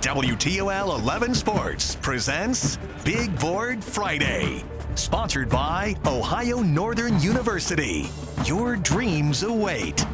WTOL 11 Sports presents Big Board Friday. Sponsored by Ohio Northern University. Your dreams await.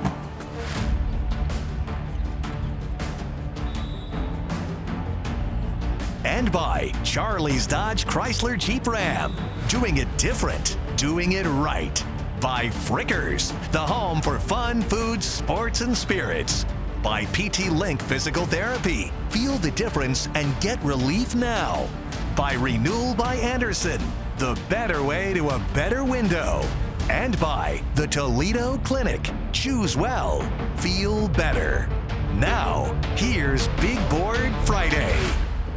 And by Charlie's Dodge Chrysler Jeep Ram. Doing it different, doing it right. By Frickers, the home for fun, food, sports, and spirits. By PT Link Physical Therapy. Feel the difference and get relief now. By Renewal by Anderson, the better way to a better window. And by the Toledo Clinic. Choose well, feel better. Now, here's Big Board Friday.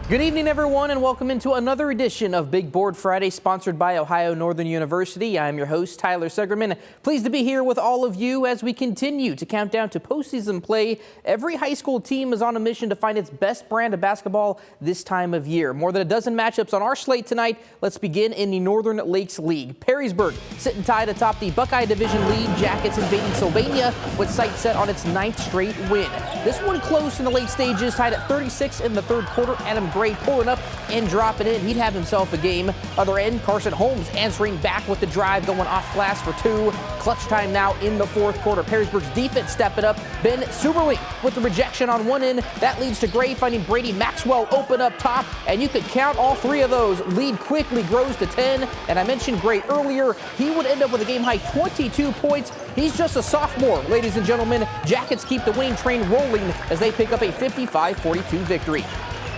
Good evening, everyone, and welcome into another edition of Big Board Friday, sponsored by Ohio Northern University. I'm your host, Tyler Segerman. Pleased to be here with all of you as we continue to count down to postseason play. Every high school team is on a mission to find its best brand of basketball this time of year. More than a dozen matchups on our slate tonight. Let's begin in the Northern Lakes League. Perrysburg sitting tied atop the Buckeye Division lead. Jackets invading Sylvania with sights set on its 9th straight win. This one close in the late stages, tied at 36 in the third quarter. Adam Gray pulling up and dropping in. He'd have himself a game. Other end, Carson Holmes answering back with the drive, going off glass for two. Clutch time now in the fourth quarter. Perrysburg's defense stepping up. Ben Suberling with the rejection on one end. That leads to Gray finding Brady Maxwell open up top, and you could count all three of those. Lead quickly grows to 10, and I mentioned Gray earlier. He would end up with a game-high 22 points. He's just a sophomore, ladies and gentlemen. Jackets keep the winning train rolling as they pick up a 55-42 victory.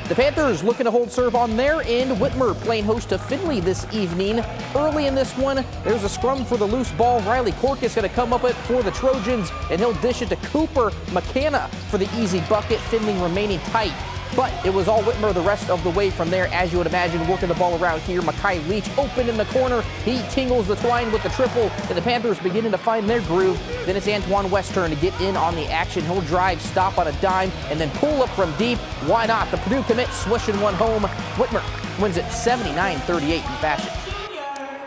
The Panthers looking to hold serve on their end. Whitmer playing host to Findlay this evening. Early in this one, there's a scrum for the loose ball. Riley Cork is going to come up it for the Trojans, and he'll dish it to Cooper McKenna for the easy bucket. Findlay remaining tight. But it was all Whitmer the rest of the way from there, as you would imagine, working the ball around here. Makai Leach open in the corner. He tingles the twine with the triple, and the Panthers beginning to find their groove. Then it's Antoine West's turn to get in on the action. He'll drive, stop on a dime, and then pull up from deep. Why not? The Purdue commit swishing one home. Whitmer wins it 79-38 in fashion.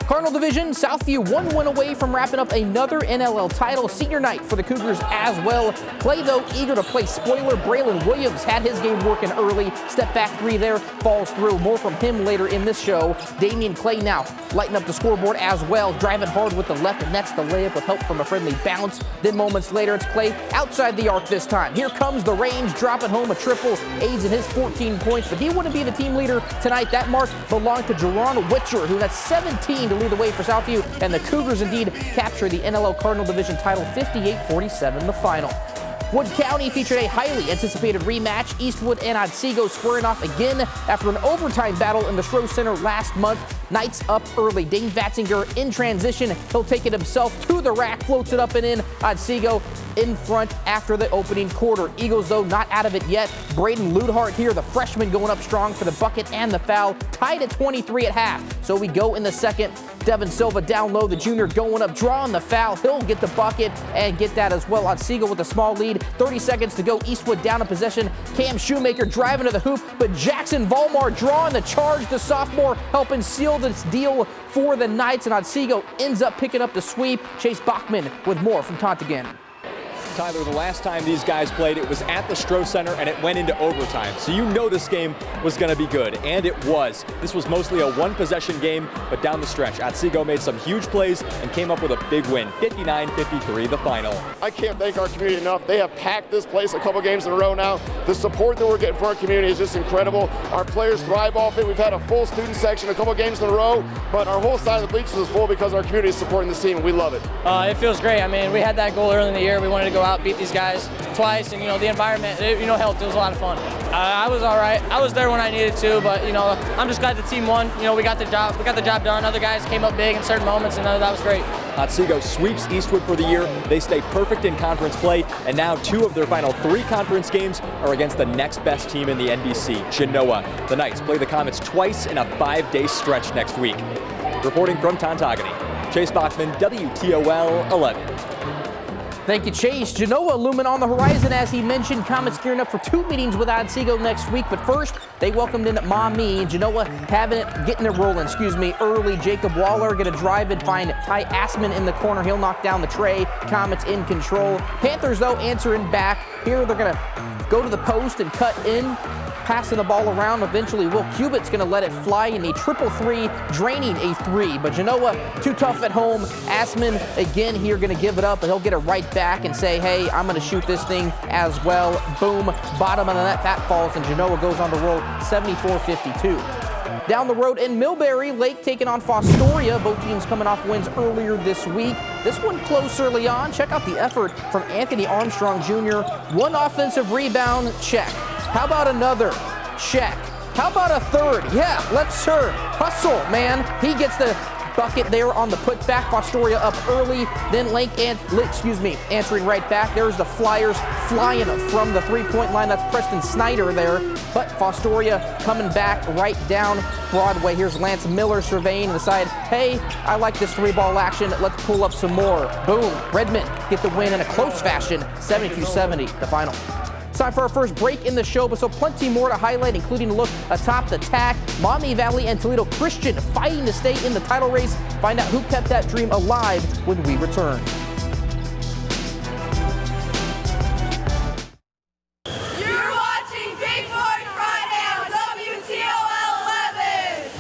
Cardinal Division, Southview 1 win away from wrapping up another NLL title. Senior night for the Cougars as well. Clay, though, eager to play spoiler. Braylon Williams had his game working early. Step back three there, falls through. More from him later in this show. Damian Clay now lighting up the scoreboard as well. Driving hard with the left, and that's the layup with help from a friendly bounce. Then moments later, it's Clay outside the arc this time. Here comes the range, dropping home a triple. Aids in his 14 points, but he wouldn't be the team leader tonight. That mark belonged to Jerron Witcher, who had 17 to lead the way for Southview, and the Cougars indeed capture the NLL Cardinal Division title 58-47 the final. Wood County featured a highly anticipated rematch. Eastwood and Otsego squaring off again after an overtime battle in the Stroh Center last month. Knights up early. Dane Vatzinger in transition. He'll take it himself to the rack, floats it up and in. Otsego in front after the opening quarter. Eagles, though, not out of it yet. Braden Ludhart here, the freshman, going up strong for the bucket and the foul. Tied at 23 at half. So we go in the second. Devin Silva down low, the junior going up, drawing the foul. He'll get the bucket and get that as well. Otsego with a small lead. 30 seconds to go. Eastwood down in possession. Cam Shoemaker driving to the hoop, but Jackson Volmar drawing the charge. The sophomore helping seal this deal for the Knights, and Otsego ends up picking up the sweep. Chase Bachman with more from Tontigan. Tyler, the last time these guys played, it was at the Stroh Center, and it went into overtime. So you know this game was going to be good, and it was. This was mostly a one-possession game, but down the stretch, Otsego made some huge plays and came up with a big win, 59-53, the final. I can't thank our community enough. They have packed this place a couple games in a row now. The support that we're getting from our community is just incredible. Our players thrive off it. We've had a full student section a couple games in a row, but our whole side of the bleachers is full because our community is supporting this team, and we love it. It feels great. I mean, we had that goal early in the year. We wanted to go out, beat these guys twice, and the environment, helped. It was a lot of fun. I was all right. I was there when I needed to, but I'm just glad the team won. We got the job done. Other guys came up big in certain moments, and that was great. Otsego sweeps Eastwood for the year. They stay perfect in conference play, and now 2 of their final 3 conference games are against the next best team in the NBC, Genoa. The Knights play the Comets twice in a 5-day stretch next week. Reporting from Tontogany, Chase Bachman, WTOL 11. Thank you, Chase. Genoa looming on the horizon, as he mentioned. Comets gearing up for 2 meetings with Otsego next week. But first, they welcomed in Maumee. Genoa getting it rolling, early. Jacob Waller going to drive and find Ty Assman in the corner. He'll knock down the tray. Comets in control. Panthers, though, answering back. Here they're going to go to the post and cut in. passing the ball around. Eventually, Will Cubitt's going to let it fly in a 3-3, draining a 3. But Genoa, too tough at home. Assman, again, here going to give it up, but he'll get it right back and say, hey, I'm going to shoot this thing as well. Boom, bottom of the net, that falls, and Genoa goes on to roll 74-52. Down the road in Millbury, Lake taking on Fostoria. Both teams coming off wins earlier this week. This one close early on. Check out the effort from Anthony Armstrong Jr. One offensive rebound, check. How about another? Check. How about a third? Yeah, let's hustle, man. He gets the bucket there on the putback. Fostoria up early, then Lake answering right back. There's the Flyers flying from the three-point line. That's Preston Snyder there, but Fostoria coming back right down Broadway. Here's Lance Miller surveying the side. Hey, I like this three-ball action. Let's pull up some more. Boom, Redmond get the win in a close fashion, 72-70, the final. It's time for our first break in the show, but so plenty more to highlight, including a look atop the TAC. Maumee Valley and Toledo Christian fighting to stay in the title race. Find out who kept that dream alive when we return. You're watching Big Board Friday on WTOL 11.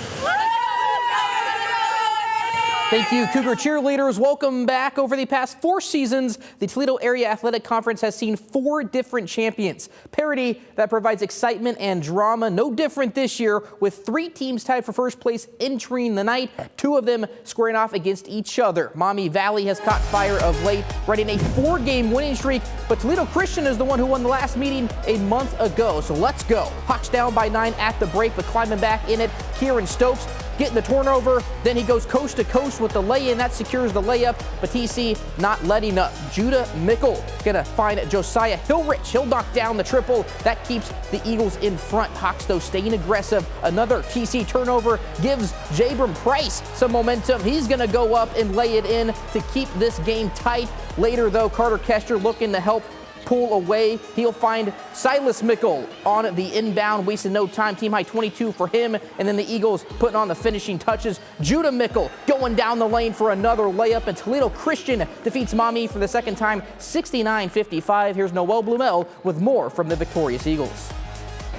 Thank you, Cougar cheerleaders. Welcome back. Over the past 4 seasons, the Toledo Area Athletic Conference has seen 4 different champions. Parity that provides excitement and drama. No different this year, with 3 teams tied for first place entering the night, 2 of them squaring off against each other. Maumee Valley has caught fire of late, riding a 4-game winning streak, but Toledo Christian is the one who won the last meeting a month ago. So let's go. Hawks down by 9 at the break, but climbing back in it, Kieran Stokes getting the turnover, then he goes coast to coast with the lay-in. That secures the layup, but TC not letting up. Judah Mickle gonna find Josiah Hillrich. He'll knock down the triple. That keeps the Eagles in front. Hawks, though, staying aggressive. Another TC turnover gives Jabram Price some momentum. He's gonna go up and lay it in to keep this game tight. Later, though, Carter Kester looking to help pull away. He'll find Silas Mickle on the inbound, wasting no time. Team high 22 for him, and then the Eagles putting on the finishing touches. Judah Mickle going down the lane for another layup, and Toledo Christian defeats Maumee for the second time, 69-55. Here's Noel Blumel with more from the victorious Eagles.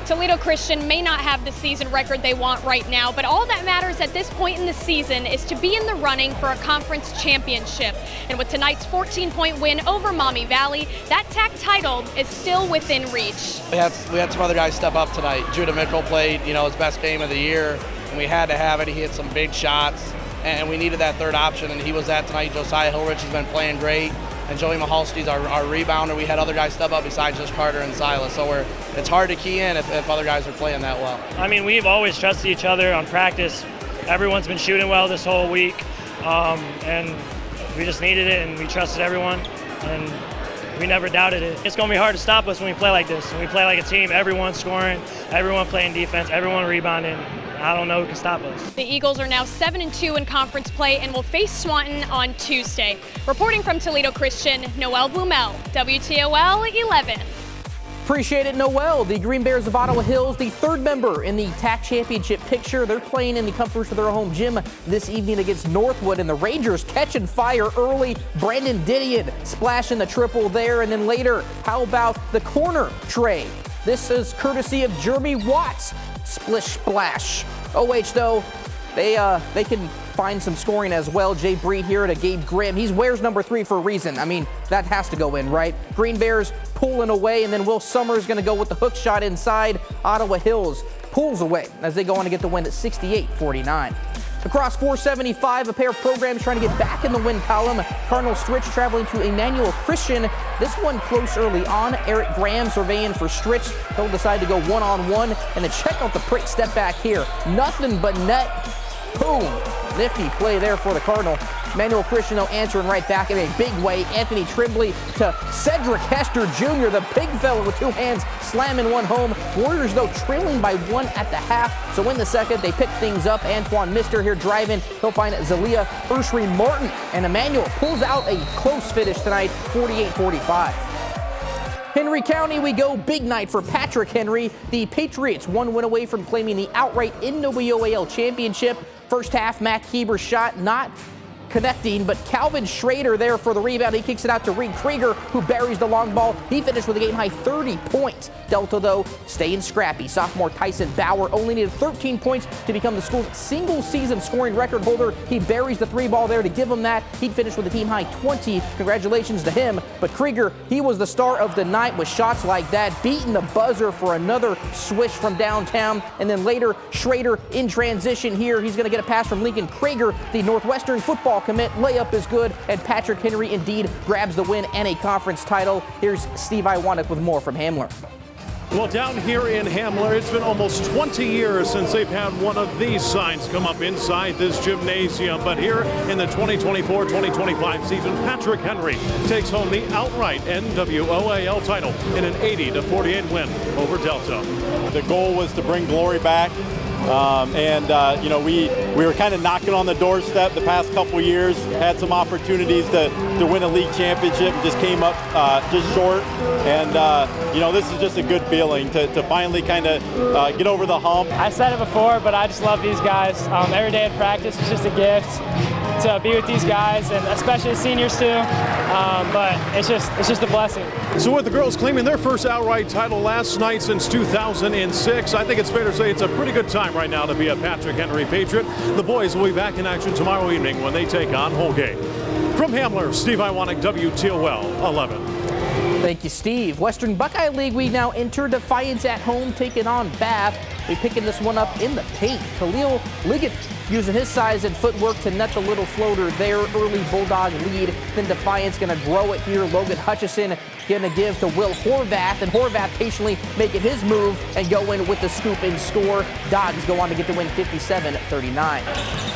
Toledo Christian may not have the season record they want right now, but all that matters at this point in the season is to be in the running for a conference championship. And with tonight's 14-point win over Maumee Valley, that TAC title is still within reach. We had some other guys step up tonight. Judah Mickle played, his best game of the year, and we had to have it. He hit some big shots, and we needed that third option, and he was that tonight. Josiah Hillrich has been playing great. And Joey Mahalski's our rebounder. We had other guys step up besides just Carter and Silas. So it's hard to key in if other guys are playing that well. I mean, we've always trusted each other on practice. Everyone's been shooting well this whole week. And we just needed it, and we trusted everyone. And we never doubted it. It's going to be hard to stop us when we play like this. When we play like a team, everyone scoring, everyone playing defense, everyone rebounding. I don't know who can stop us. The Eagles are now 7-2 in conference play and will face Swanton on Tuesday. Reporting from Toledo Christian, Noel Blumel, WTOL 11. Appreciate it, Noel. The Green Bears of Ottawa Hills, the 3rd member in the TAC championship picture. They're playing in the comforts of their home gym this evening against Northwood, and the Rangers catching fire early. Brandon Didion splashing the triple there, and then later, how about the corner tray? This is courtesy of Jeremy Watts. Splish splash. OH, though, they can find some scoring as well. Jay Breed here to Gabe Grimm. He wears number 3 for a reason. I mean, that has to go in, right? Green Bears pulling away, and then Will Summers going to go with the hook shot inside. Ottawa Hills pulls away as they go on to get the win at 68-49. Across 475, a pair of programs trying to get back in the win column. Cardinal Stritch traveling to Emmanuel Christian. This one close early on. Eric Graham surveying for Stritch. He'll decide to go one-on-one, and then check out the prick step back here. Nothing but net. Boom. Nifty play there for the Cardinal. Emmanuel Christian, though, answering right back in a big way. Anthony Tremblay to Cedric Hester Jr., the big fella with 2 hands, slamming one home. Warriors, though, trailing by 1 at the half. So in the second, they pick things up. Antoine Mister here driving. He'll find Zalia Urshri Martin. And Emmanuel pulls out a close finish tonight, 48-45. Henry County, we go. Big night for Patrick Henry. The Patriots 1 win away from claiming the outright NWOAL championship. First half, Matt Heber's shot not connecting, but Calvin Schrader there for the rebound. He kicks it out to Reed Krieger, who buries the long ball. He finished with a game-high 30 points. Delta, though, staying scrappy. Sophomore Tyson Bauer only needed 13 points to become the school's single-season scoring record holder. He buries the three ball there to give him that. He'd finished with a team-high 20. Congratulations to him. But Krieger, he was the star of the night with shots like that, beating the buzzer for another swish from downtown. And then later, Schrader in transition here. He's going to get a pass from Lincoln Krieger, the Northwestern football commit. Layup is good, and Patrick Henry indeed grabs the win and a conference title. Here's Steve Iwanek with more from Hamler. Well, down here in Hamler, it's been almost 20 years since they've had one of these signs come up inside this gymnasium. But here in the 2024-2025 season, Patrick Henry takes home the outright NWOAL title in an 80-48 win over Delta. The goal was to bring glory back. You know, we were kind of knocking on the doorstep the past couple years, had some opportunities to win a league championship, and just came up just short. And, you know, this is just a good feeling to finally kind of get over the hump. I said it before, but I just love these guys. Every day at practice is just a gift to be with these guys, and especially the seniors too. But it's just a blessing. So with the girls claiming their first outright title last night since 2006, I think it's fair to say it's a pretty good time right now to be a Patrick Henry Patriot. The boys will be back in action tomorrow evening when they take on Holgate. From Hamler, Steve Iwanek, WTOL 11. Thank you, Steve. Western Buckeye League, we now enter Defiance at home, taking on Bath. We're picking this one up in the paint. Khalil Liggett using his size and footwork to net the little floater there. Early Bulldog lead. Then Defiance going to grow it here. Logan Hutchison going to give to Will Horvath, and Horvath patiently making his move and go in with the scoop and score. Dogs go on to get the win 57-39.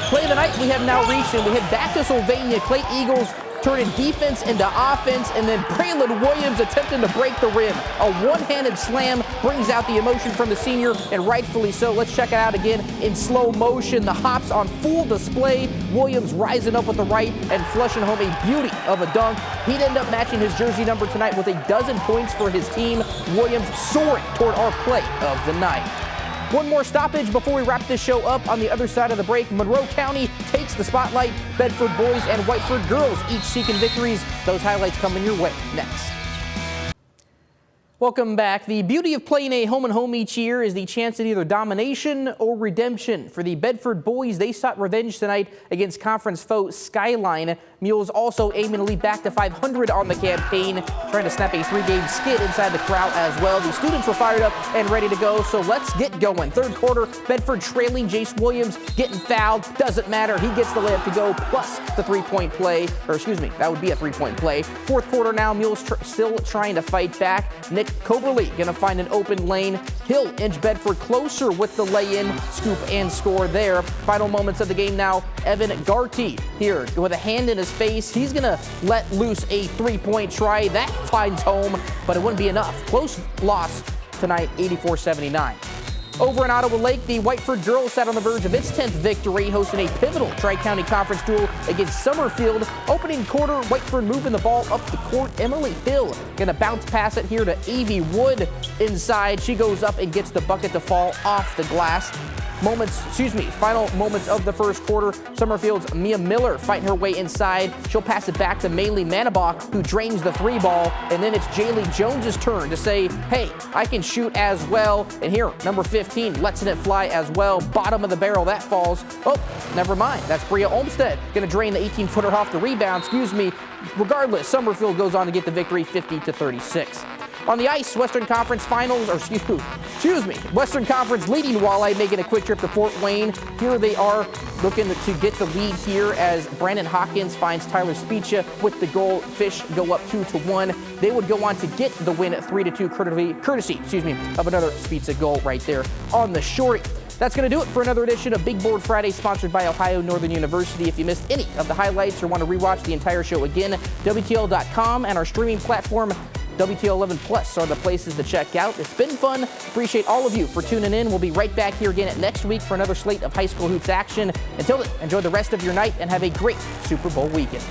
Play of the night we have now reached, and we head back to Sylvania. Clay Eagles turning defense into offense, and then Braylon Williams attempting to break the rim. A one-handed slam brings out the emotion from the senior, and rightfully so. Let's check it out again in slow motion. The hops on full display. Williams rising up with the right and flushing home a beauty of a dunk. He'd end up matching his jersey number tonight with a dozen points for his team. Williams soaring toward our play of the night. One more stoppage before we wrap this show up. On the other side of the break, Monroe County takes the spotlight. Bedford boys and Whiteford girls each seeking victories. Those highlights coming your way next. Welcome back. The beauty of playing a home-and-home each year is the chance at either domination or redemption. For the Bedford boys, they sought revenge tonight against conference foe Skyline. Mules also aiming to lead back to 500 on the campaign, trying to snap a three-game skid inside the crowd as well. The students were fired up and ready to go, so let's get going. Third quarter, Bedford trailing. Jace Williams getting fouled. Doesn't matter. He gets the layup to go, plus the three-point play. Or excuse me, that would be a three-point play. Fourth quarter now, Mules still trying to fight back. Nick Coberly gonna find an open lane. He'll inch Bedford closer with the lay-in, scoop and score there. Final moments of the game now. Evan Garty here with a hand in his face. He's gonna let loose a three-point try. That finds home, but it wouldn't be enough. Close loss tonight, 84-79. Over in Ottawa Lake, the Whiteford girls sat on the verge of its 10th victory, hosting a pivotal Tri-County Conference duel against Summerfield. Opening quarter, Whiteford moving the ball up the court. Emily Hill gonna bounce pass it here to Avie Wood inside. She goes up and gets the bucket to fall off the glass. Final moments of the first quarter. Summerfield's Mia Miller fighting her way inside. She'll pass it back to Maylee Manabach, who drains the three ball. And then it's Jaylee Jones's turn to say, hey, I can shoot as well. And here, number 15 lets it fly as well. Bottom of the barrel, that falls. Oh, never mind. That's Bria Olmstead going to drain the 18-footer off the rebound. Regardless, Summerfield goes on to get the victory 50-36. On the ice, Western Conference Finals, Western Conference leading Walleye making a quick trip to Fort Wayne. Here they are looking to get the lead here as Brandon Hawkins finds Tyler Speecha with the goal. Fish go up 2-1. They would go on to get the win at 3-2 courtesy of another Speecha goal right there on the short. That's going to do it for another edition of Big Board Friday, sponsored by Ohio Northern University. If you missed any of the highlights or want to rewatch the entire show again, WTL.com and our streaming platform, WTL11 Plus are the places to check out. It's been fun. Appreciate all of you for tuning in. We'll be right back here again next week for another slate of high school hoops action. Until then, enjoy the rest of your night and have a great Super Bowl weekend.